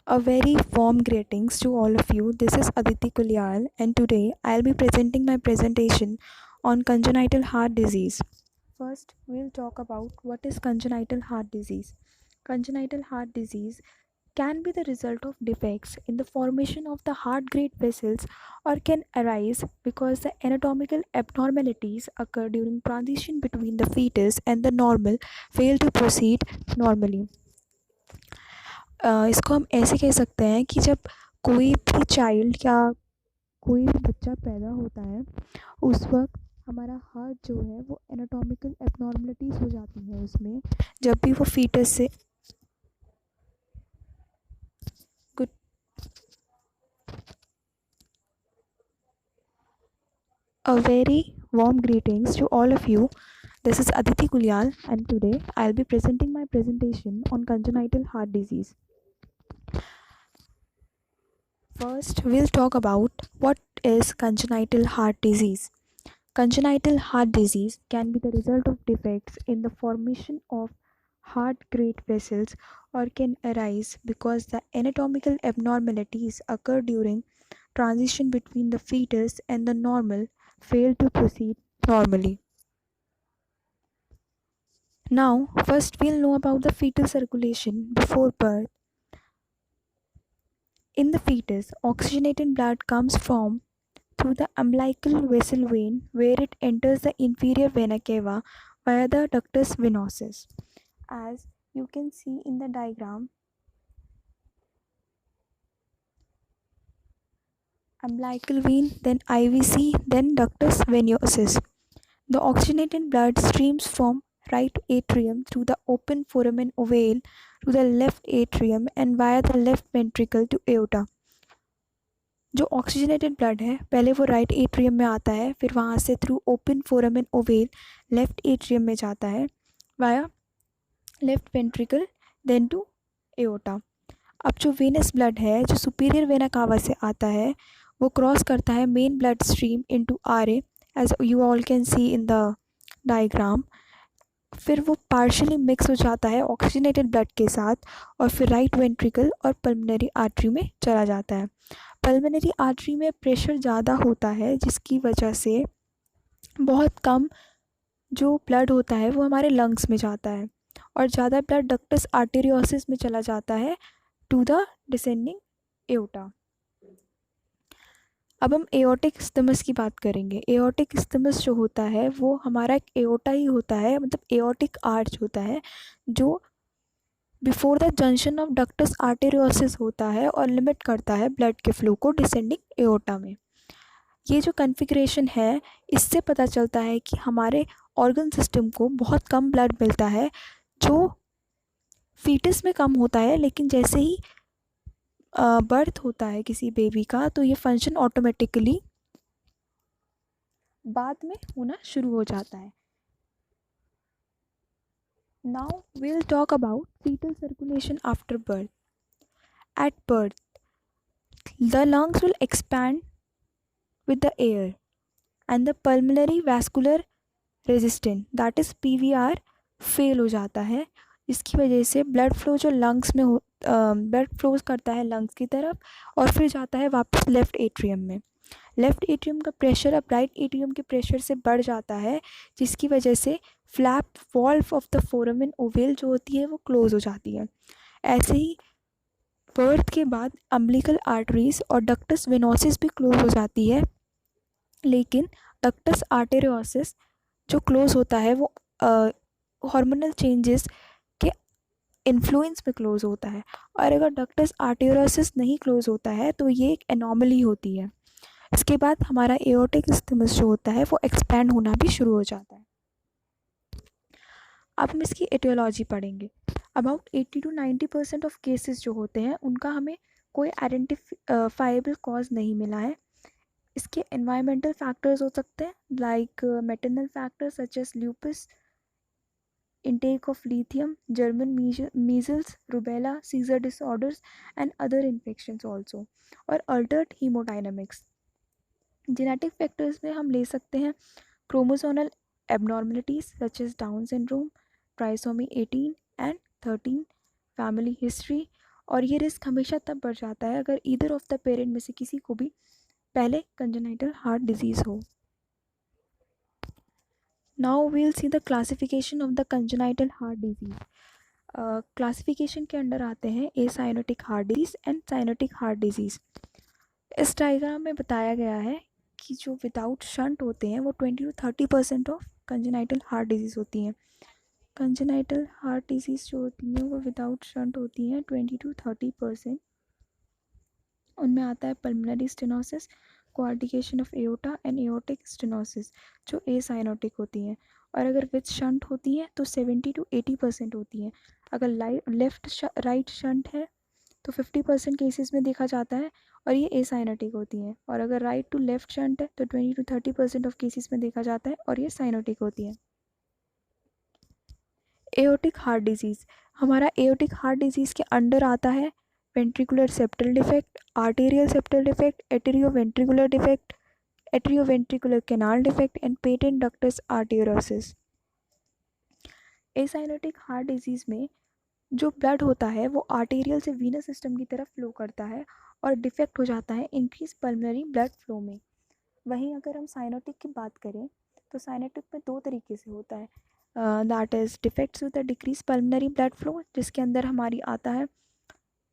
A very warm greetings to all of you. This is Aditi Kulyal, and today I'll be presenting my presentation on congenital heart disease. First, we'll talk about what is congenital heart disease. Congenital heart disease can be the result of defects in the formation of the heart grade vessels or can arise because the anatomical abnormalities occur during transition between the fetus and the normal fail to proceed normally. इसको हम ऐसे कह सकते हैं कि जब कोई भी चाइल्ड या कोई भी बच्चा पैदा होता है उस वक्त हमारा हार्ट जो है वो एनाटॉमिकल एबनॉर्मलिटीज़ हो जाती हैं उसमें जब भी वो फीटस से good a very warm greetings to all of you. This is Aditi Kulyal and today I'll be presenting my presentation on congenital heart disease. First, we'll talk about what is congenital heart disease. Congenital heart disease can be the result of defects in the formation of heart grade vessels or can arise because the anatomical abnormalities occur during transition between the fetus and the normal fail to proceed normally. Now, first we'll know about the fetal circulation before birth. In the fetus, oxygenated blood comes from through the umbilical vessel vein where it enters the inferior vena cava via the ductus venosus. As you can see in the diagram, umbilical vein, then IVC, then ductus venosus. The oxygenated blood streams from right atrium through the open foramen ovale to the left atrium and via the left ventricle to aorta. जो oxygenated blood है पहले वो right atrium में आता है, फिर वहाँ से through open foramen ovale left atrium में जाता है via left ventricle then to aorta. अब जो वेनस ब्लड है जो सुपीरियर वेना कावा से आता है वो क्रॉस करता है main blood stream into RA as you all can see in the diagram. फिर वो पार्शियली मिक्स हो जाता है ऑक्सीजनेटेड ब्लड के साथ और फिर राइट वेंट्रिकल और पल्मोनरी आर्टरी में चला जाता है. पल्मोनरी आर्टरी में प्रेशर ज़्यादा होता है जिसकी वजह से बहुत कम जो ब्लड होता है वो हमारे लंग्स में जाता है और ज़्यादा ब्लड डक्टस आर्टेरियोसिस में चला जाता है टू द डिसेंडिंग एओर्टा. अब हम एओर्टिक स्टिमस की बात करेंगे. एओर्टिक स्टिमस जो होता है वो हमारा एक एओर्टा ही होता है, मतलब एओर्टिक आर्च होता है जो before the junction of ductus arteriosus होता है और लिमिट करता है ब्लड के फ्लो को डिसेंडिंग एओर्टा में. ये जो कॉन्फ़िगरेशन है इससे पता चलता है कि हमारे ऑर्गन सिस्टम को बहुत कम ब्लड मिलता है जो फीटस में कम होता है, लेकिन जैसे ही बर्थ होता है किसी बेबी का तो ये फंक्शन ऑटोमेटिकली बाद में होना शुरू हो जाता है. Now we'll talk about fetal circulation after birth. At birth, the lungs will expand with the air and the pulmonary vascular resistance that is PVR fail हो जाता है. इसकी वजह से ब्लड फ्लो जो लंग्स में हो ब्लड फ्लोज करता है लंग्स की तरफ और फिर जाता है वापस लेफ़्ट एट्रियम में. लेफ़्ट एट्रियम का प्रेशर अब राइट एट्रियम के प्रेशर से बढ़ जाता है जिसकी वजह से flap valve of the foramen ovale जो होती है वो क्लोज हो जाती है. ऐसे ही बर्थ के बाद अम्बिलिकल आर्टरीज और डक्टस वेनोसिस भी क्लोज हो जाती है, लेकिन डक्टस आर्टेरियोसिस जो क्लोज होता है वो हार्मोनल चेंजेस के इन्फ्लुएंस में क्लोज होता है. और अगर डक्टस आर्टेरियोसिस नहीं क्लोज होता है तो ये एक एनॉमली होती है. इसके बाद हमारा एओर्टिक स्टिमस जो होता है वो एक्सपैंड होना भी शुरू हो जाता है. अब हम इसकी एटियोलॉजी पढ़ेंगे. अबाउट 80 to 90% ऑफ केसेस जो होते हैं उनका हमें कोई आइडेंटिफाइबल कॉज नहीं मिला है. इसके एनवायरमेंटल फैक्टर्स हो सकते हैं like maternal factors such as lupus, intake of lithium, German measles, rubella, Caesar disorders and other infections also, और altered hemodynamics. Genetic factors में हम ले सकते हैं chromosomal abnormalities such as Down syndrome, trisomy 18 and 13, family history और ये risk हमेशा तब बढ़ जाता है अगर ईदर ऑफ द पेरेंट में से किसी को भी पहले कंजेनाइटल हार्ट डिजीज़ हो। Now we'll see the classification of the congenital heart disease. Classification के अंडर आते हैं acyanotic heart disease and cyanotic heart disease. इस डायग्राम में बताया गया है कि जो विदाउट शंट होते हैं वो 20 to 30% of congenital heart disease होती हैं। कंजेनाइटल हार्ट डिजीज़ जो होती हैं वो विदाउट शंट होती हैं 20 to 30%। उनमें आता है pulmonary stenosis, coarctation of aorta and aortic stenosis जो एसाइनोटिक होती हैं। और अगर विद शंट होती हैं तो 70 to 80% होती हैं। अगर लेफ्ट राइट शंट है तो 50% केसेस में देखा जाता है और ये एसाइनोटिक होती हैं। और अगर राइट टू लेफ्ट शंट है तो 20 to 30% ऑफ केसेस में देखा जाता है और ये साइनोटिक होती है। एओर्टिक हार्ट डिजीज़, हमारा एओर्टिक हार्ट डिजीज़ के अंडर आता है ventricular septal defect, arterial septal defect, atrioventricular defect, atrioventricular canal defect and patent ductus arteriosus. Acyanotic heart disease में जो ब्लड होता है वो आर्टेरियल से वीनस सिस्टम की तरफ फ्लो करता है और डिफेक्ट हो जाता है इंक्रीज पल्मोनरी ब्लड फ्लो में। वहीं अगर हम साइनोटिक की बात करें तो साइनोटिक में दो तरीके से होता है, that is defects with the decrease pulmonary blood flow, जिसके अंदर हमारी आता है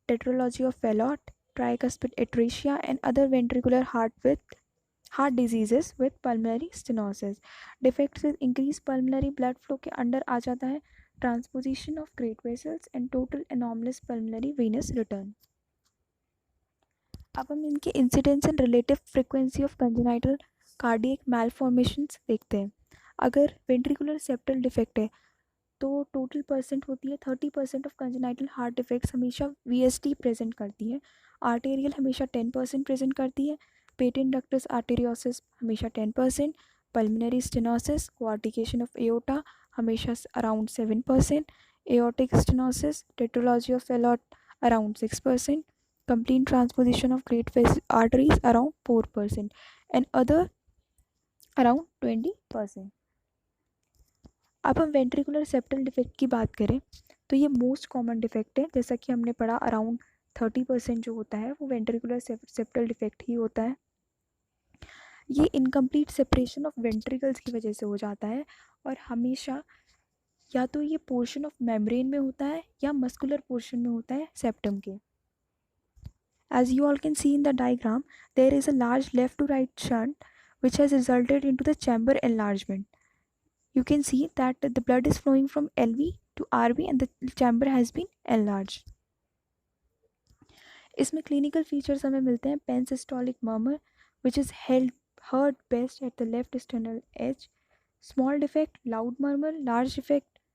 tetralogy of Fallot, tricuspid atresia and other ventricular heart diseases with pulmonary stenosis. Defects with increase pulmonary blood flow के अंडर आ जाता है transposition of great vessels and total anomalous pulmonary venous return. अब हम इनके incidence and relative frequency of congenital cardiac malformations देखते हैं। अगर वेंट्रिकुलर सेप्टल डिफेक्ट है तो टोटल परसेंट होती है 30% ऑफ कंजेनाइटल हार्ट डिफेक्ट्स हमेशा वीएसटी प्रेजेंट करती है। आर्टेरियल हमेशा 10% प्रेजेंट करती है। पेटेंट डक्टस आर्टेरियोसिस हमेशा 10%। Pulmonary stenosis, coarctation of aorta हमेशा around 7%। Aortic stenosis, tetralogy of Fallot around 6%. complete transposition of great arteries around 4% and other around 20%. अब हम वेंट्रिकुलर सेप्टल डिफेक्ट की बात करें तो ये मोस्ट कॉमन डिफेक्ट है। जैसा कि हमने पढ़ा अराउंड 30% जो होता है वो वेंट्रिकुलर सेप्टल डिफेक्ट ही होता है। ये इनकम्प्लीट सेपरेशन ऑफ वेंट्रिकल्स की वजह से हो जाता है और हमेशा या तो ये पोर्शन ऑफ मेम्ब्रेन में होता है या मस्कुलर पोर्शन में होता है सेप्टम के। As you all can see in the diagram, there is a large left to right shunt which has resulted into the chamber enlargement. You can see that the blood is flowing from LV to RV and the chamber has been enlarged. इसमें clinical features हमें मिलते हैं pensystolic murmur which is heard best at the left sternal edge, small defect, loud murmur, large defect,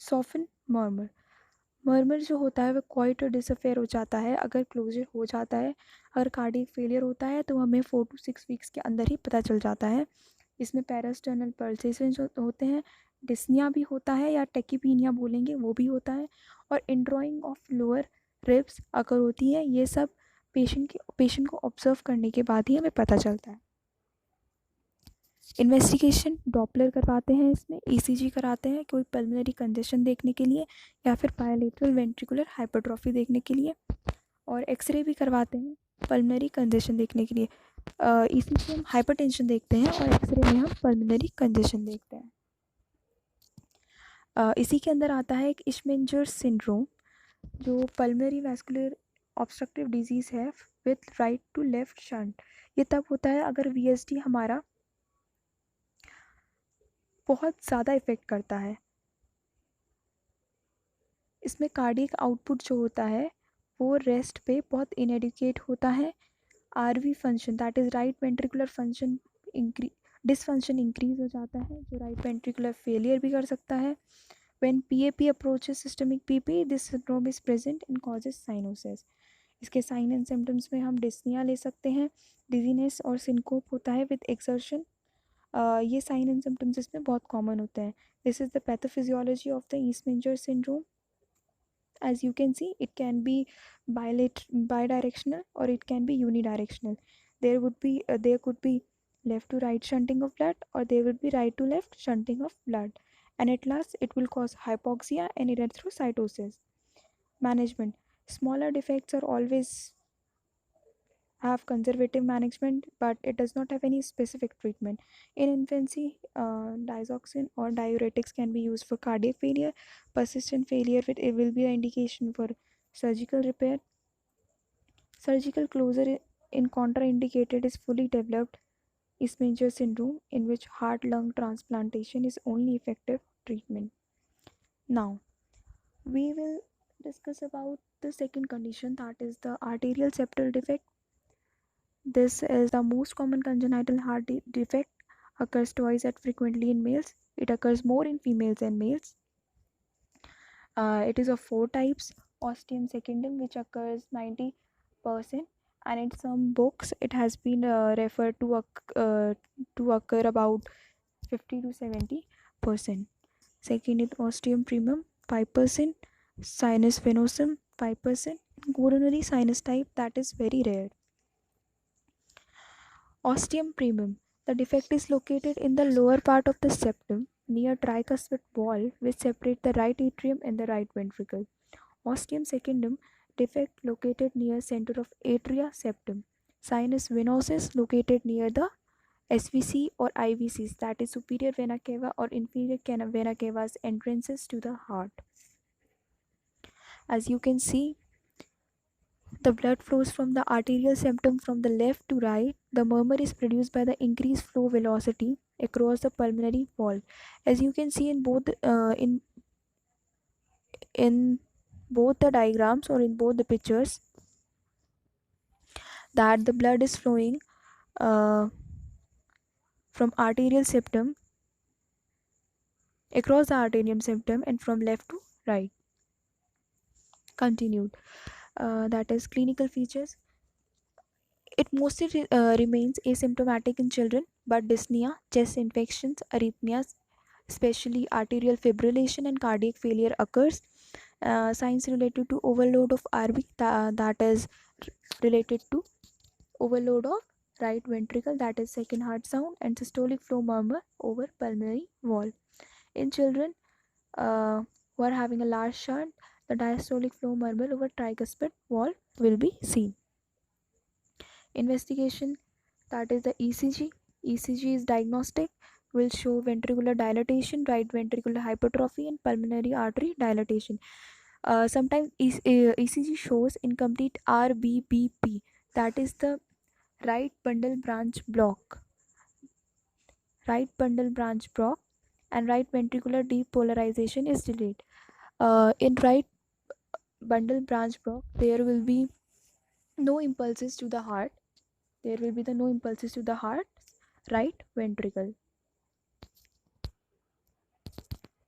soften murmur. Murmur जो होता है वो quite और डिसअफेयर हो जाता है अगर क्लोजर हो जाता है। अगर कार्डियक फेलियर होता है तो हमें 4 to 6 वीक्स के अंदर ही पता चल जाता है। इसमें पैरास्टर्नल पल्सेशन होते हैं, डिस्निया भी होता है या टेकीपीनिया बोलेंगे वो भी होता है, और इंड्रॉइंग ऑफ लोअर रिब्स अगर होती है। ये सब पेशेंट को ऑब्जर्व करने के बाद ही हमें पता चलता है। इन्वेस्टिगेशन डॉपलर करवाते हैं, इसमें ईसीजी कराते हैं कोई पल्मोनरी कंजेशन देखने के लिए या फिर बायलेटरल वेंट्रिकुलर हाइपरट्रॉफी देखने के लिए, और एक्सरे भी करवाते हैं पल्मोनरी कंजेशन देखने के लिए। ईसीजी हम हाइपरटेंशन देखते हैं और एक्सरे में हम पल्मोनरी कंजेशन देखते हैं। इसी के अंदर आता है एक इश्मेंजर सिंड्रोम जो पल्मोनरी वैस्कुलर ऑब्स्ट्रक्टिव डिजीज़ है with right to left shunt. ये तब होता है अगर वीएसडी हमारा बहुत ज़्यादा इफ़ेक्ट करता है। इसमें कार्डियक आउटपुट जो होता है वो रेस्ट पे बहुत इनएडिक्वेट होता है। RV function that is right ventricular function dysfunction increase हो जाता है जो राइट वेंट्रिकुलर फेलियर भी कर सकता है। When PAP approaches systemic PP this syndrome is present and causes cyanosis. इसके साइन एंड सिम्टम्स में हम डिस्निया ले सकते हैं, डिजीनेस और सिनकोप होता है विद एक्सर्शन। ये साइन एंड सिम्टम्स इसमें बहुत कॉमन होते हैं। This is the pathophysiology of the Eisenmenger syndrome. As you can see, it can be bidirectional or it can be unidirectional. There could be left to right shunting of blood or there would be right to left shunting of blood, and at last it will cause hypoxia and erythrocytosis. Management: Smaller defects are always have conservative management, but it does not have any specific treatment. In infancy, digoxin or diuretics can be used for cardiac failure. Persistent failure it will be an indication for surgical repair. Surgical closure in contraindicated is fully developed Ismanger syndrome, in which heart lung transplantation is only effective treatment. Now, we will discuss about the second condition, that is the arterial septal defect. This is the most common congenital heart defect, occurs twice as frequently in males. It occurs more in females than males. It is of four types. Ostium secundum, which occurs 90%, and in some books it has been referred to occur about 50 to 70%. Second is ostium primum, 5%. Sinus venosum, 5%. Coronary sinus type, that is very rare. Ostium primum. The defect is located in the lower part of the septum near tricuspid wall, which separate the right atrium and the right ventricle. Ostium secundum defect located near center of atria septum. Sinus venosus located near the SVC or IVCs, that is superior vena cava or inferior vena cava's entrances to the heart. As you can see, the blood flows from the arterial septum from the left to right. The murmur is produced by the increased flow velocity across the pulmonary wall. As you can see in both the diagrams or in both the pictures, that the blood is flowing uh, from arterial septum across the arterial septum and from left to right. Continued. That is clinical features. It mostly remains asymptomatic in children, but dyspnea, chest infections, arrhythmias, especially arterial fibrillation and cardiac failure occurs. Signs related to overload of RV, that is related to overload of right ventricle, that is second heart sound, and systolic flow murmur over pulmonary wall. In children who are having a large shunt, the diastolic flow murmur over tricuspid wall will be seen. Investigation, that is the ECG. ECG is diagnostic, will show ventricular dilatation, right ventricular hypertrophy, and pulmonary artery dilatation. Sometimes ECG shows incomplete RBBP, that is the right bundle branch block. Right bundle branch block and right ventricular depolarization is delayed. In right bundle branch block, there will be no impulses to the heart. There will be no impulses to the heart's right ventricle.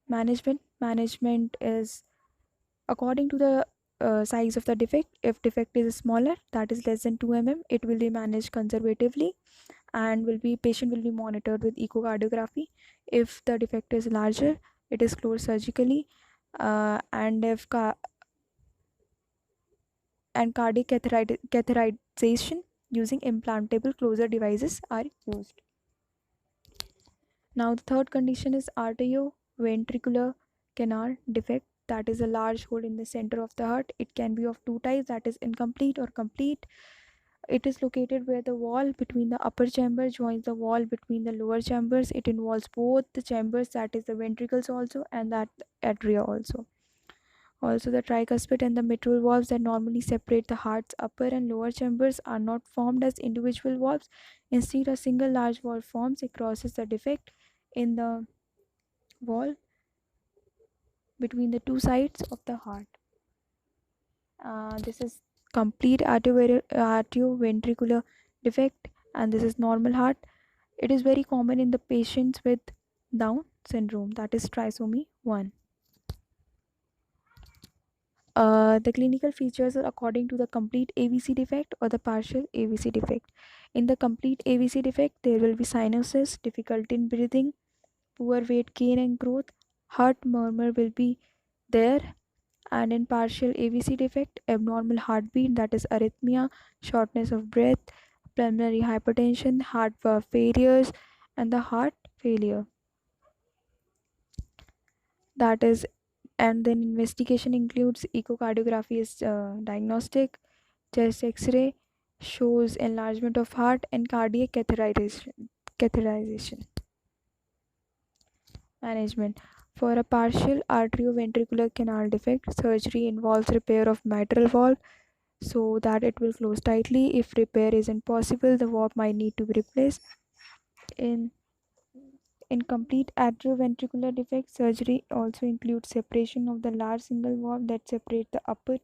Management is according to the size of the defect. If defect is smaller, that is less than 2 mm, it will be managed conservatively and patient will be monitored with echocardiography. If the defect is larger, it is closed surgically, and if cardiac catheterization using implantable closure devices are used. Now the third condition is arterioventricular canal defect, that is a large hole in the center of the heart. It can be of two types, that is incomplete or complete. It is located where the wall between the upper chamber joins the wall between the lower chambers. It involves both the chambers, that is the ventricles also and that atria also. Also, the tricuspid and the mitral valves that normally separate the heart's upper and lower chambers are not formed as individual valves. Instead, a single large valve forms. It crosses the defect in the wall between the two sides of the heart. This is complete arterioventricular defect, and this is normal heart. It is very common in the patients with Down syndrome, that is trisomy 1. The clinical features are according to the complete AVC defect or the partial AVC defect. In the complete AVC defect, there will be cyanosis, difficulty in breathing, poor weight gain and growth, heart murmur will be there, and in partial AVC defect, abnormal heartbeat, that is arrhythmia, shortness of breath, pulmonary hypertension, heart valve failures, and the heart failure, that is And then investigation includes echocardiography is diagnostic, chest X-ray shows enlargement of heart, and cardiac catheterization. Management. For a partial arterioventricular canal defect, surgery involves repair of mitral valve so that it will close tightly. If repair isn't possible, the valve might need to be replaced. In incomplete atrioventricular defect, surgery also includes separation of the large single valve that separate the upper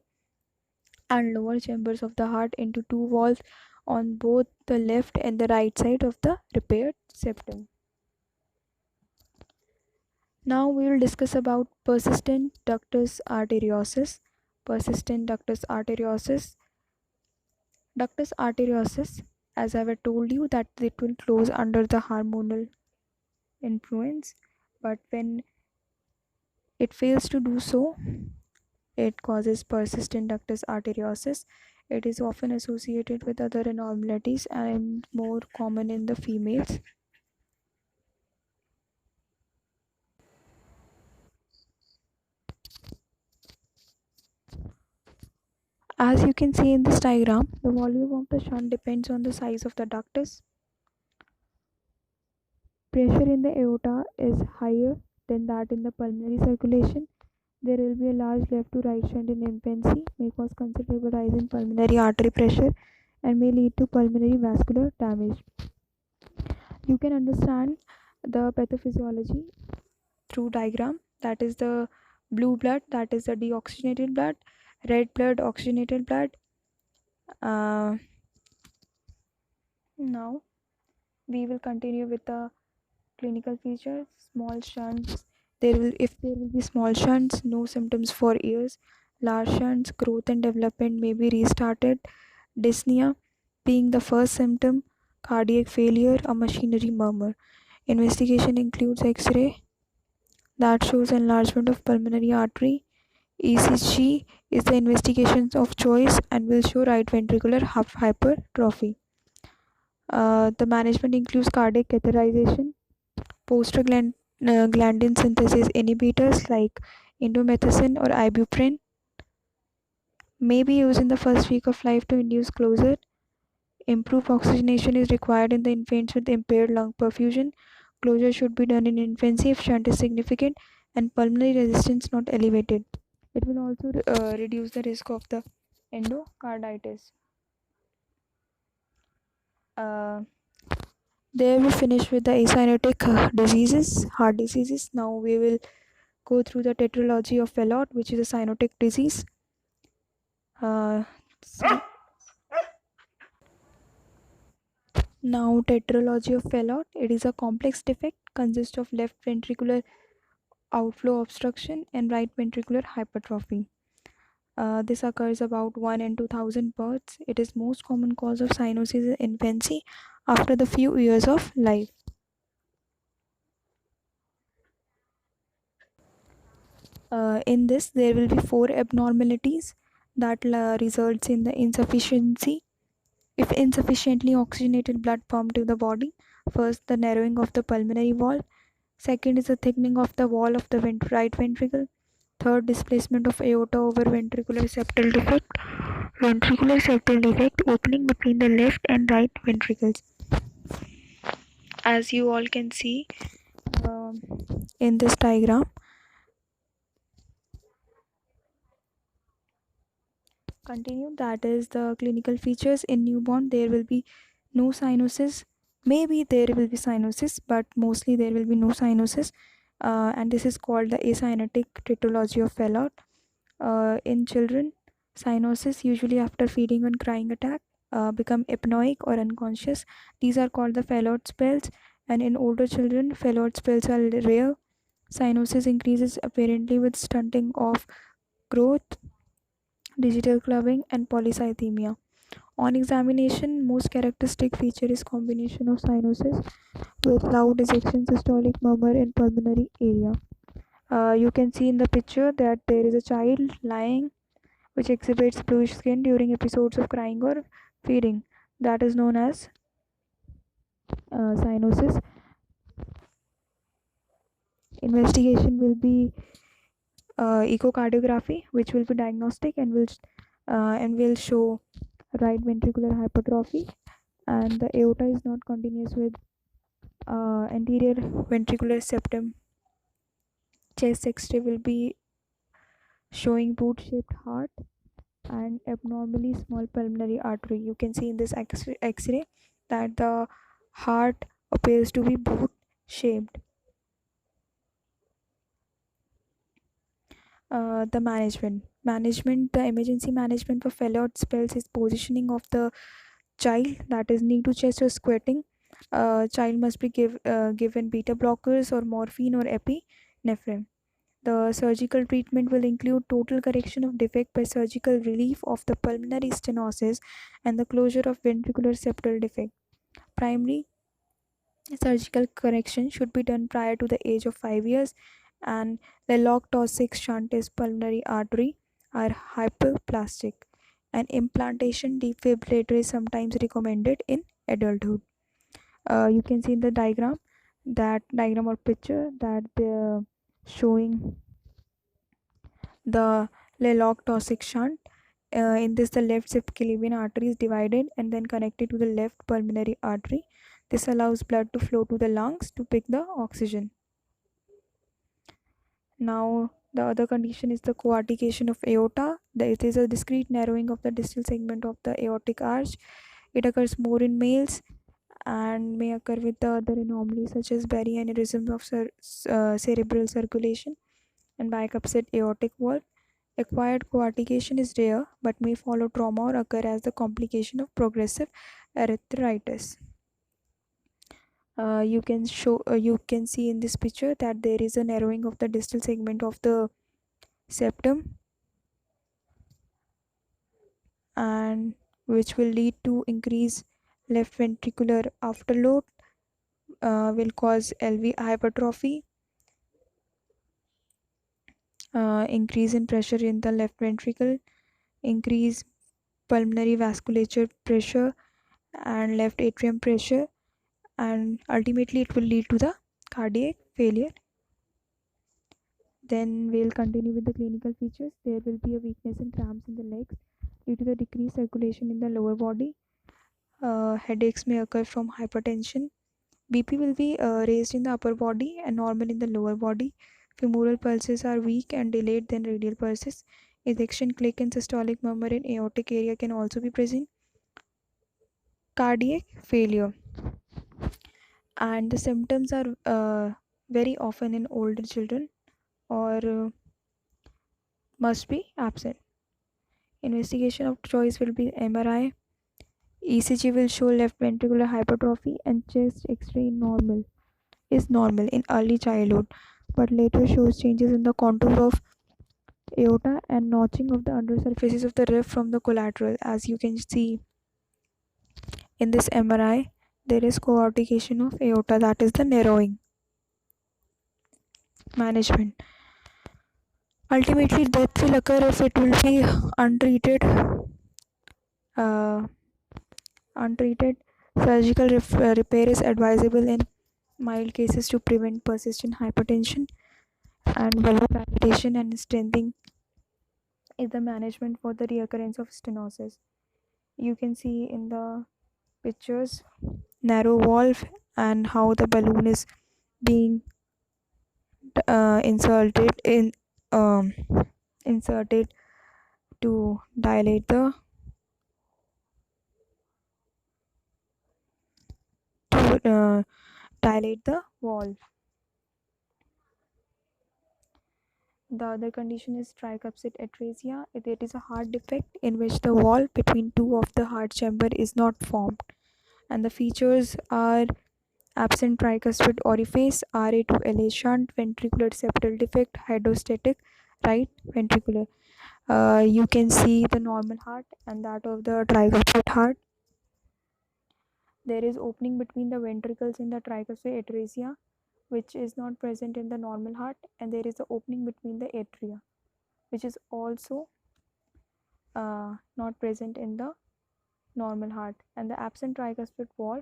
and lower chambers of the heart into two valves on both the left and the right side of the repaired septum. Now we will discuss about persistent ductus arteriosus. Persistent ductus arteriosus. Ductus arteriosus, as I have told you, that it will close under the hormonal influence, but when it fails to do so, it causes persistent ductus arteriosus. It is often associated with other abnormalities and more common in the females. As you can see in this diagram, the volume of the shunt depends on the size of the ductus. Pressure in the aorta is higher than that in the pulmonary circulation. There will be a large left to right shunt in infancy, may cause considerable rise in pulmonary artery pressure, and may lead to pulmonary vascular damage. You can understand the pathophysiology through diagram. That is the blue blood, that is the deoxygenated blood, red blood, oxygenated blood. Now we will continue with the clinical features. Small shunts, there will be small shunts, no symptoms for years. Large shunts, growth and development may be restarted. Dyspnea being the first symptom. Cardiac failure, a machinery murmur. Investigation includes X-ray that shows enlargement of pulmonary artery. ECG is the investigation of choice and will show right ventricular hypertrophy. The management includes cardiac catheterization, prostaglandin synthesis inhibitors like indomethacin or ibuprofen may be used in the first week of life to induce closure. Improved oxygenation is required in the infants with impaired lung perfusion. Closure should be done in infancy if shunt is significant and pulmonary resistance not elevated. It will also reduce the risk of the endocarditis. Uh, there we finish with the acyanotic diseases, heart diseases. Now we will go through the tetralogy of Fallot, which is a cyanotic disease. So now tetralogy of Fallot, it is a complex defect, consists of left ventricular outflow obstruction and right ventricular hypertrophy. This occurs about 1 in 2000 births. It is most common cause of cyanosis in infancy after the few years of life. In this, there will be 4 abnormalities that results in the insufficiency. If insufficiently oxygenated blood pumped to the body, first the narrowing of the pulmonary wall, second is the thickening of the wall of the right ventricle, third displacement of aorta over ventricular septal defect opening between the left and right ventricles. As you all can see um, in this diagram, continue, that is the clinical features. In newborn there will be no cyanosis, maybe there will be cyanosis, but mostly there will be no cyanosis, and this is called the acyanotic tetralogy of Fallot. In children, cyanosis usually after feeding and crying attack become apnoic or unconscious. These are called the Fallot spells, and in older children Fallot spells are rare. Cyanosis increases apparently with stunting of growth, digital clubbing, and polycythemia. On examination, most characteristic feature is combination of cyanosis with loud ejection, systolic murmur in pulmonary area. You can see in the picture that there is a child lying which exhibits bluish skin during episodes of crying or feeding. That is known as cyanosis. Investigation will be echocardiography, which will be diagnostic and will show right ventricular hypertrophy, and the aorta is not continuous with anterior ventricular septum. Chest X-ray will be showing boot-shaped heart and abnormally small pulmonary artery. You can see in this X-ray that the heart appears to be boot-shaped. The the emergency management for Fallot spells is positioning of the child, that is knee to chest or squatting. Child must be given beta blockers or morphine or epinephrine. The surgical treatment will include total correction of defect by surgical relief of the pulmonary stenosis and the closure of ventricular septal defect. Primary surgical correction should be done prior to the age of 5 years, and the log-toxic shunt is pulmonary artery are hyperplastic. An implantation defibrillator is sometimes recommended in adulthood. You can see in the diagram or picture that they're showing the log-toxic shunt. In this, the left subclavian artery is divided and then connected to the left pulmonary artery. This allows blood to flow to the lungs to pick the oxygen. Now, the other condition is the coarctation of aorta. It is a discrete narrowing of the distal segment of the aortic arch. It occurs more in males and may occur with the other anomalies such as baryaneurysm of cerebral circulation and bicuspid aortic valve. Acquired coarctation is rare but may follow trauma or occur as the complication of progressive arthritis. You can see in this picture that there is a narrowing of the distal segment of the septum, and which will lead to increase left ventricular afterload, will cause LV hypertrophy, increase in pressure in the left ventricle, increase pulmonary vasculature pressure and left atrium pressure, and ultimately it will lead to the cardiac failure. Then we'll continue with the clinical features. There will be a weakness and cramps in the legs due to the decreased circulation in the lower body. Headaches may occur from hypertension. BP will be raised in the upper body and normal in the lower body. Femoral pulses are weak and delayed than radial pulses. Ejection click and systolic murmur in aortic area can also be present. Cardiac failure, and the symptoms are very often in older children or must be absent. Investigation of choice will be MRI. ECG will show left ventricular hypertrophy and chest X-ray is normal in early childhood, but later shows changes in the contour of aorta and notching of the undersurfaces of the rift from the collateral. As you can see in this MRI, there is coarctation of aorta, that is the narrowing. Management. Ultimately, death will occur if it will be untreated. Untreated surgical repair is advisable in mild cases to prevent persistent hypertension, and balloon dilatation and stenting is the management for the reoccurrence of stenosis. You can see in the pictures narrow valve and how the balloon is being inserted inserted to dilate the valve. The other condition is tricuspid atresia. It is a heart defect in which the wall between two of the heart chamber is not formed, and the features are absent tricuspid orifice, RA to LA shunt, ventricular septal defect, hydrostatic right ventricular. You can see the normal heart and that of the tricuspid heart. There is opening between the ventricles in the tricuspid atresia, which is not present in the normal heart, and there is an opening between the atria, which is also not present in the normal heart, and the absent tricuspid wall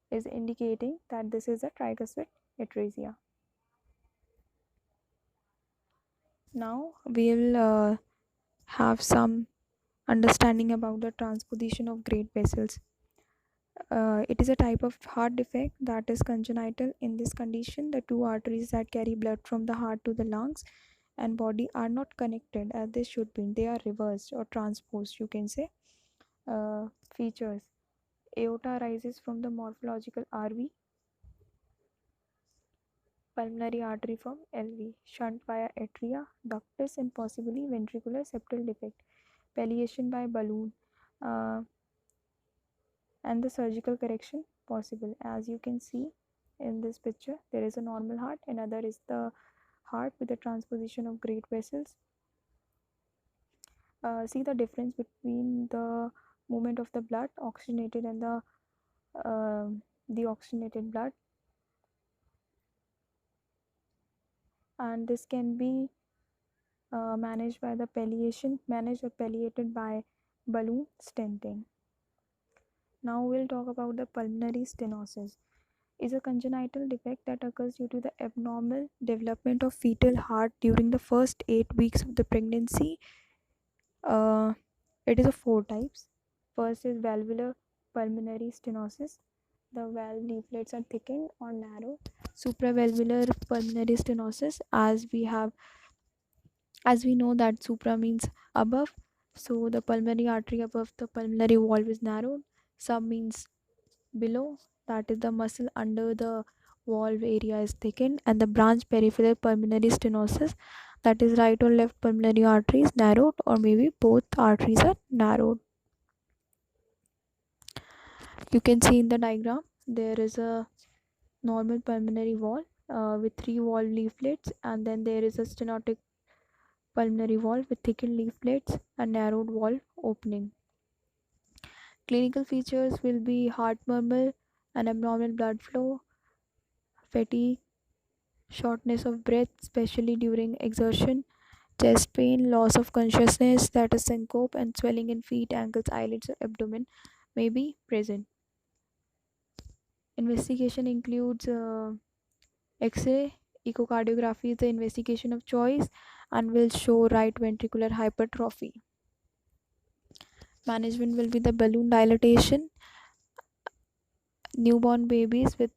is indicating that this is a tricuspid atresia. Now we'll have some understanding about the transposition of great vessels. It is a type of heart defect that is congenital. In this condition, the two arteries that carry blood from the heart to the lungs and body are not connected as they should be. They are reversed or transposed, you can say. Features: aorta rises from the morphological RV, pulmonary artery from LV, shunt via atria, ductus, and possibly ventricular septal defect, palliation by balloon, uh, and the surgical correction possible. As you can see in this picture, there is a normal heart, another is the heart with the transposition of great vessels. See the difference between the movement of the blood, oxygenated and uh, deoxygenated blood, and this can be managed or palliated by balloon stenting. Now we'll talk about the pulmonary stenosis. Is a congenital defect that occurs due to the abnormal development of fetal heart during the first 8 weeks of the pregnancy. Uh, it is of four types. First is valvular pulmonary stenosis. The valve leaflets are thickened or narrow. Supravalvular pulmonary stenosis, as we know that supra means above, so the pulmonary artery above the pulmonary valve is narrowed. Sub means below, that is the muscle under the valve area is thickened, and the branch peripheral pulmonary stenosis, that is right or left pulmonary artery is narrowed, or maybe both arteries are narrowed. You can see in the diagram there is a normal pulmonary valve with three valve leaflets, and then there is a stenotic pulmonary valve with thickened leaflets and narrowed valve opening. Clinical features will be heart murmur and abnormal blood flow, fatigue, shortness of breath, especially during exertion, chest pain, loss of consciousness, that is syncope, and swelling in feet, ankles, eyelids, or abdomen may be present. Investigation includes X-ray, echocardiography is the investigation of choice and will show right ventricular hypertrophy. Management will be the balloon dilatation. Newborn babies with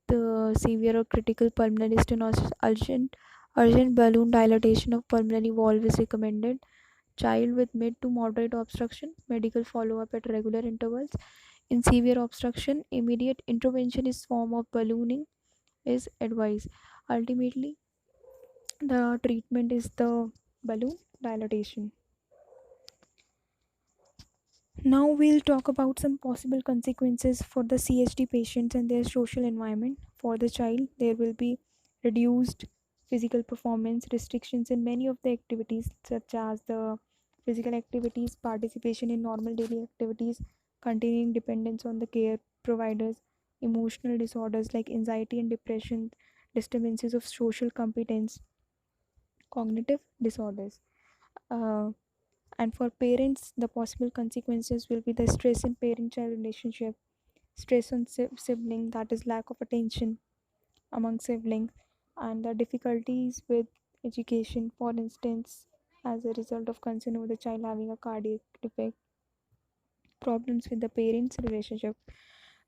severe or critical pulmonary stenosis, urgent balloon dilatation of pulmonary valve is recommended. Child with mid to moderate obstruction, medical follow-up at regular intervals. In severe obstruction, immediate intervention is form of ballooning is advised. Ultimately, the treatment is the balloon dilatation. Now we'll talk about some possible consequences for the CHD patients and their social environment. For the child, there will be reduced physical performance, restrictions in many of the activities, such as the physical activities, participation in normal daily activities, continuing dependence on the care providers, emotional disorders like anxiety and depression, disturbances of social competence, cognitive disorders. Uh, and for parents, the possible consequences will be the stress in parent child relationship, stress on sibling, that is lack of attention among siblings, and the difficulties with education, for instance, as a result of concern over the child having a cardiac defect, problems with the parents relationship.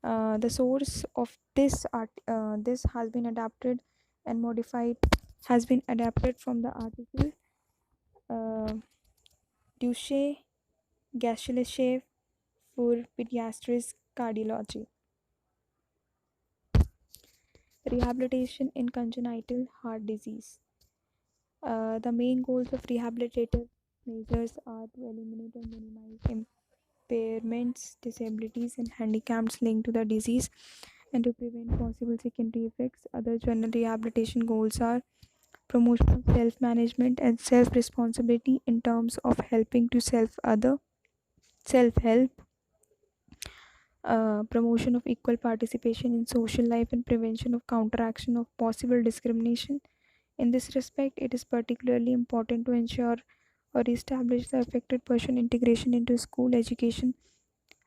The source of this has been adapted and modified, has been adapted from the article uh, Duche Gashilashev for pediatrics cardiology. Rehabilitation in congenital heart disease. The main goals of rehabilitative measures are to eliminate or minimize impairments, disabilities, and handicaps linked to the disease, and to prevent possible secondary effects. Other general rehabilitation goals are promotion of self management and self responsibility in terms of helping to self help, promotion of equal participation in social life, and prevention of counteraction of possible discrimination. In this respect, it is particularly important to ensure or establish the affected person integration into school education,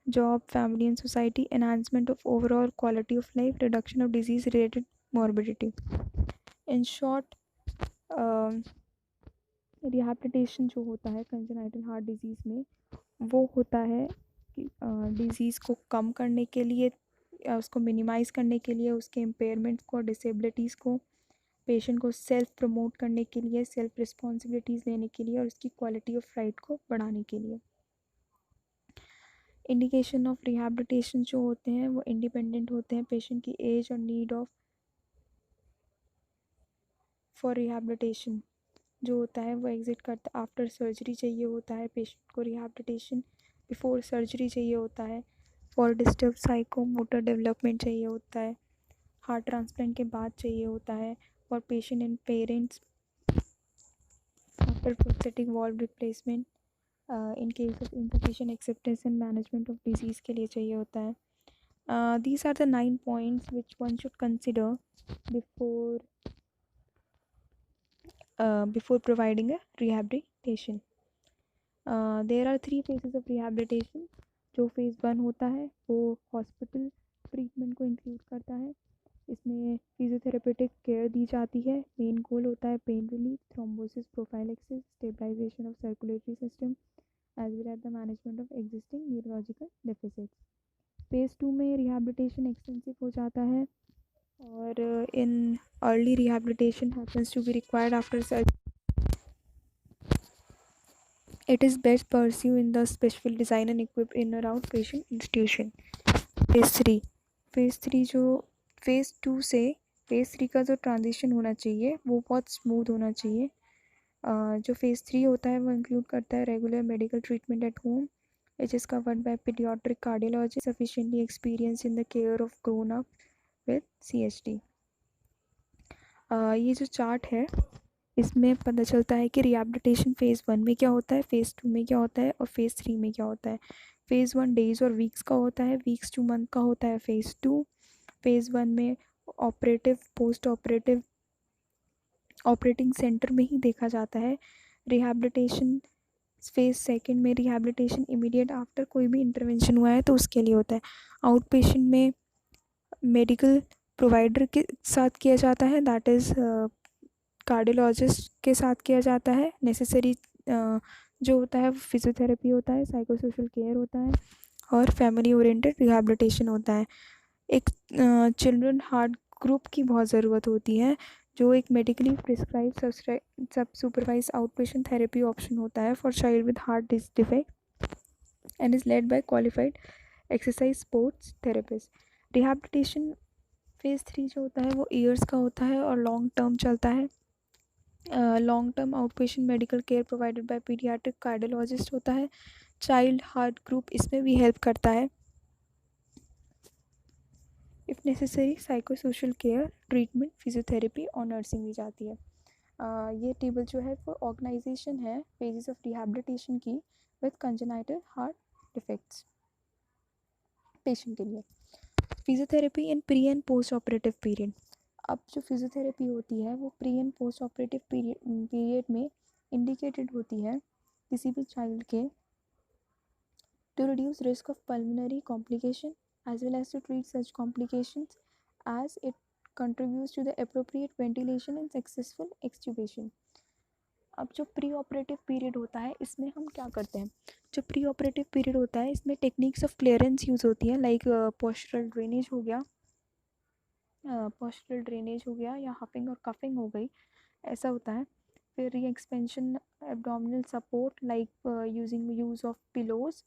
job, family, and society, enhancement of overall quality of life, reduction of disease related morbidity. In short, um, rehabilitation जो होता है congenital heart disease में, वो होता है कि disease को कम करने के लिए या उसको मिनिमाइज़ करने के लिए, उसके इम्पेयरमेंट्स को, डिसेबिलिटीज़ को, पेशेंट को सेल्फ प्रमोट करने के लिए, सेल्फ रिस्पॉन्सिबिलिटीज़ लेने के लिए और उसकी क्वालिटी ऑफ लाइफ को बढ़ाने के लिए। इंडिकेशन ऑफ रिहैबिलिटेशन जो होते हैं वो इंडिपेंडेंट होते हैं पेशेंट की एज और नीड ऑफ फॉर रिहैबिलिटेशन जो होता है वो एग्जिट करता आफ्टर सर्जरी चाहिए होता है पेशेंट को, रिहैबिलिटेशन बिफोर सर्जरी चाहिए होता है, for disturb psycho motor development चाहिए होता है, हार्ट ट्रांसप्लांट के बाद चाहिए होता है, for patient and parents after prosthetic valve replacement, in case of insufficient acceptance and management of disease के लिए चाहिए होता है. These are the 9 points which one should consider before before providing a rehabilitation. There are 3 phases of rehabilitation. जो phase 1 होता है वो hospital treatment को इंक्लूड करता है. इसमें फिजियोथेरेपेटिक केयर दी जाती है. मेन गोल होता है pain relief, thrombosis prophylaxis, stabilisation of circulatory system as well as the management of existing neurological deficits. Phase 2 में रिहैबिलिटेशन एक्सटेंसिव हो जाता है और in early rehabilitation happens to be required after surgery. It is best pursued in the special design and equipped in or outpatient institution. Phase 3. Phase 2 से phase 3 का जो transition होना चाहिए वो बहुत स्मूथ होना चाहिए. जो फेज़ 3 होता है वो इंक्लूड करता है regular medical treatment at home which is covered by pediatric cardiologist sufficiently experienced in the care of grown up with CHD. ये जो चार्ट है इसमें पता चलता है कि रिहैबिलिटेशन फेज़ 1 में क्या होता है, फेज़ 2 में क्या होता है और फेज़ 3 में क्या होता है. फेज़ 1 डेज़ और वीक्स का होता है, वीक्स टू मंथ का होता है फेज़ 2. फेज़ 1 में operative post operative operating centre में ही देखा जाता है. रिहैबिलिटेशन फेज़ 2 में रिहैबिलिटेशन इमीडिएट आफ्टर कोई भी इंटरवेंशन हुआ है तो उसके लिए होता है. आउट पेशेंट में मेडिकल प्रोवाइडर के साथ किया जाता है, दैट इज़ कार्डियोलॉजिस्ट के साथ किया जाता है. नेसेसरी जो होता है फिजियोथेरेपी होता है, साइकोसोशल केयर होता है और फैमिली ओरिएंटेड रिहैबिलिटेशन होता है. एक चिल्ड्रन हार्ट ग्रुप की बहुत ज़रूरत होती है जो एक मेडिकली प्रिस्क्राइब सब supervise out patient therapy option होता है for child with heart defect and is led by qualified exercise sports therapist. Rehabilitation phase 3 जो होता है वो ईयर्स का होता है और लॉन्ग टर्म चलता है. Long term out patient medical care provided by paediatric cardiologist होता है. चाइल्ड हार्ट ग्रुप इसमें भी हेल्प करता है. If necessary psychosocial care, treatment, physiotherapy और नर्सिंग दी जाती है. ये टेबल जो है वो ऑर्गेनाइजेशन है फेजेस ऑफ रिहैबिलिटेशन की with congenital heart defects patient के लिए. Physiotherapy in pre and post operative period. अब जो फिजियोथेरेपी होती है वो प्री एंड पोस्ट ऑपरेटिव पीरियड में इंडिकेटेड होती है किसी भी चाइल्ड के to reduce risk of pulmonary complication as well as to treat such complications as it contributes to the appropriate ventilation and successful extubation. अब जो प्री ऑपरेटिव पीरियड होता है इसमें हम क्या करते हैं. जो प्री ऑपरेटिव पीरियड होता है इसमें टेक्निक्स ऑफ क्लियरेंस यूज़ होती है लाइक पोस्चरल ड्रेनेज हो गया, या हफिंग और कफिंग हो गई, ऐसा होता है. फिर reexpansion abdominal support like using use of pillows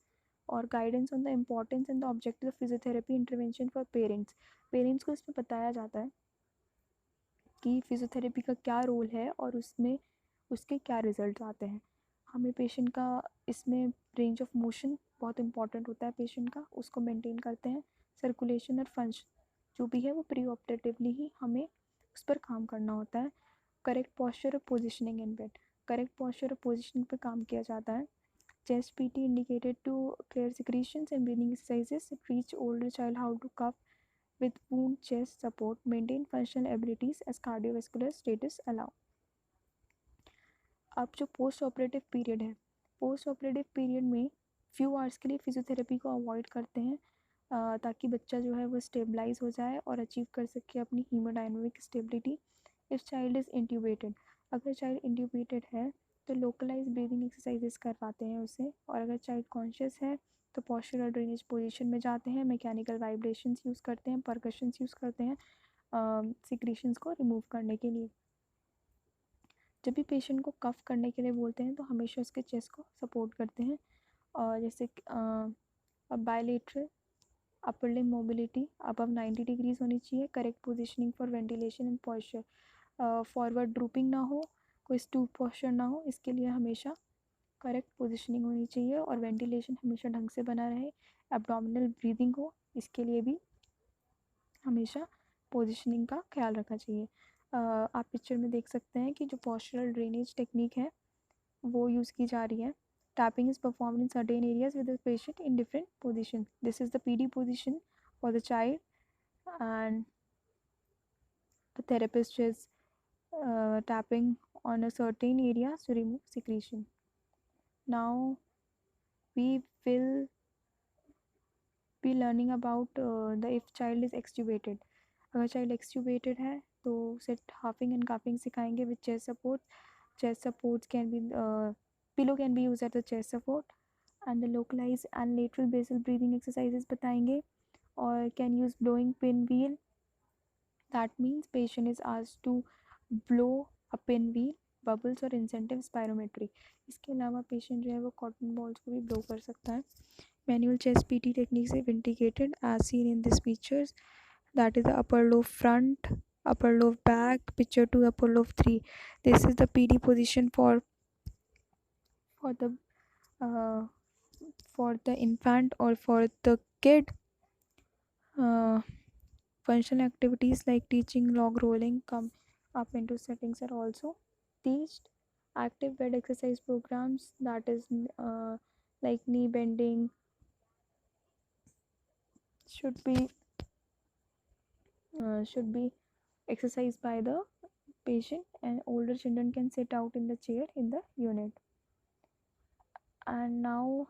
और guidance on the importance and the objective of physiotherapy intervention for parents को इसमें बताया जाता है कि फिजियोथेरेपी का क्या रोल है और उसमें उसके क्या रिजल्ट आते हैं. हमें पेशेंट का इसमें रेंज ऑफ मोशन बहुत इंपॉर्टेंट होता है पेशेंट का, उसको मेंटेन करते हैं. सर्कुलेशन और फंक्शन जो भी है वो प्री ऑपरेटिवली ही हमें उस पर काम करना होता है. करेक्ट पॉस्चर और positioning in bed, correct posture और पोजिशनिंग पर काम किया जाता है. Chest PT indicated to clear secretions and breathing exercises. Teach older child how to cough with wound chest support. Maintain functional abilities as cardiovascular status allow. अब जो post operative period है, post operative period में few hours के लिए physiotherapy को avoid करते हैं ताकि बच्चा जो है वो स्टेबलाइज हो जाए और अचीव कर सके अपनी haemodynamic stability. If child is इंट्यूबेटेड, अगर चाइल्ड इंट्यूबेटेड है तो लोकलाइज ब्रीदिंग एक्सरसाइजेस करवाते हैं उसे। और अगर चाइल्ड कॉन्शियस है तो पोस्चरल ड्रेनेज पोजीशन में जाते हैं, मैकेनिकल वाइब्रेशंस यूज़ करते हैं, परकशंस यूज़ करते हैं सिक्रीशंस को रिमूव करने के लिए। जब भी पेशेंट को कफ करने के लिए बोलते हैं तो हमेशा उसके चेस्ट को सपोर्ट करते हैं। और जैसे bilateral upper limb mobility above 90 degrees होनी चाहिए, correct positioning for ventilation and posture, forward drooping ना हो, कोई स्टूप पॉस्चर ना हो, इसके लिए हमेशा करेक्ट पोजिशनिंग होनी चाहिए और वेंटिलेशन हमेशा ढंग से बना रहे, एब्डोमिनल ब्रीदिंग हो, इसके लिए भी हमेशा पोजिशनिंग का ख्याल रखना चाहिए। आप पिक्चर में देख सकते हैं कि जो पॉस्चरल ड्रेनेज टेक्निक है वो यूज़ की जा रही है। Tapping is performed in certain areas with the patient in different positions. This is the PD position for the child, and the therapist is tapping on a certain area to remove secretion. Now we will be learning about the if child is extubated. अगर child extubated है तो उसे huffing and coughing सिखाएंगे with chest support. Chest supports can be pillow can be used as a chest support, and the localized and lateral basal breathing exercises बताएंगे. Or can use blowing pinwheel. That means patient is asked to blow a pinwheel, bubbles और incentive spirometry. इसके अलावा patient जो है वो cotton balls को भी blow कर सकता है. Manual chest PT techniques have indicated as seen in these pictures, that is the upper lobe front, upper lobe back, picture 2, upper lobe 3. This is the PD position for the uh, for the infant or for the kid. Functional activities like teaching log rolling come up into settings are also teached. Active bed exercise programs, that is like knee bending, should be exercised by the patient, and older children can sit out in the chair in the unit. And now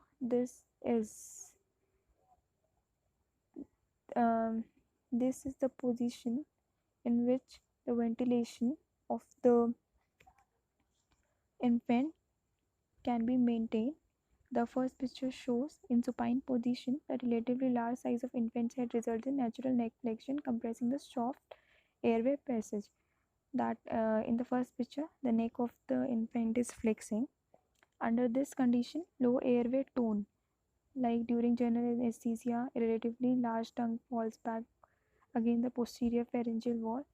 um, this is the position in which the ventilation of the infant can be maintained. The first picture shows in supine position the relatively large size of infant's head results in natural neck flexion compressing the soft airway passage. That in the first picture the neck of the infant is flexing. Under this condition, low airway tone, like during general anesthesia, a relatively large tongue falls back against the posterior pharyngeal wall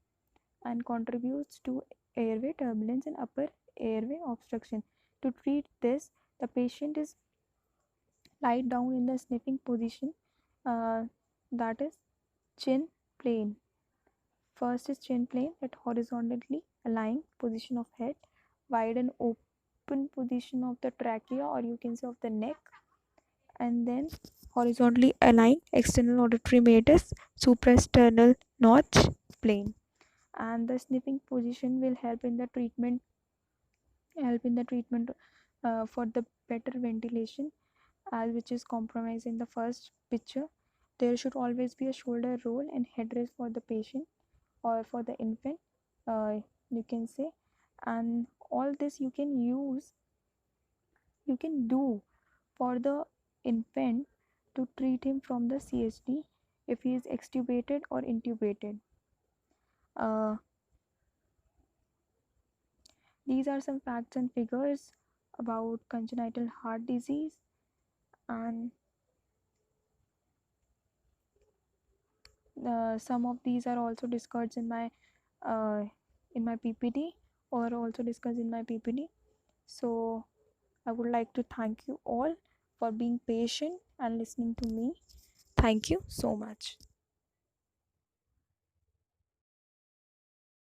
and contributes to airway turbulence and upper airway obstruction. To treat this, the patient is lied down in the sniffing position, that is chin plane. First is chin plane, that horizontally aligned position of head, wide and open position of the trachea, or you can say of the neck, and then horizontally aligned external auditory meatus, suprasternal notch plane. And the sniffing position will help in the treatment for the better ventilation, as which is compromised in the first picture. There should always be a shoulder roll and headrest for the patient or for the infant, you can say. And all this you can do for the infant to treat him from the CHD if he is extubated or intubated. These are some facts and figures about congenital heart disease, and some of these are also discussed in my PPT, or also discussed in my PPT. So I would like to thank you all for being patient and listening to me. Thank you so much.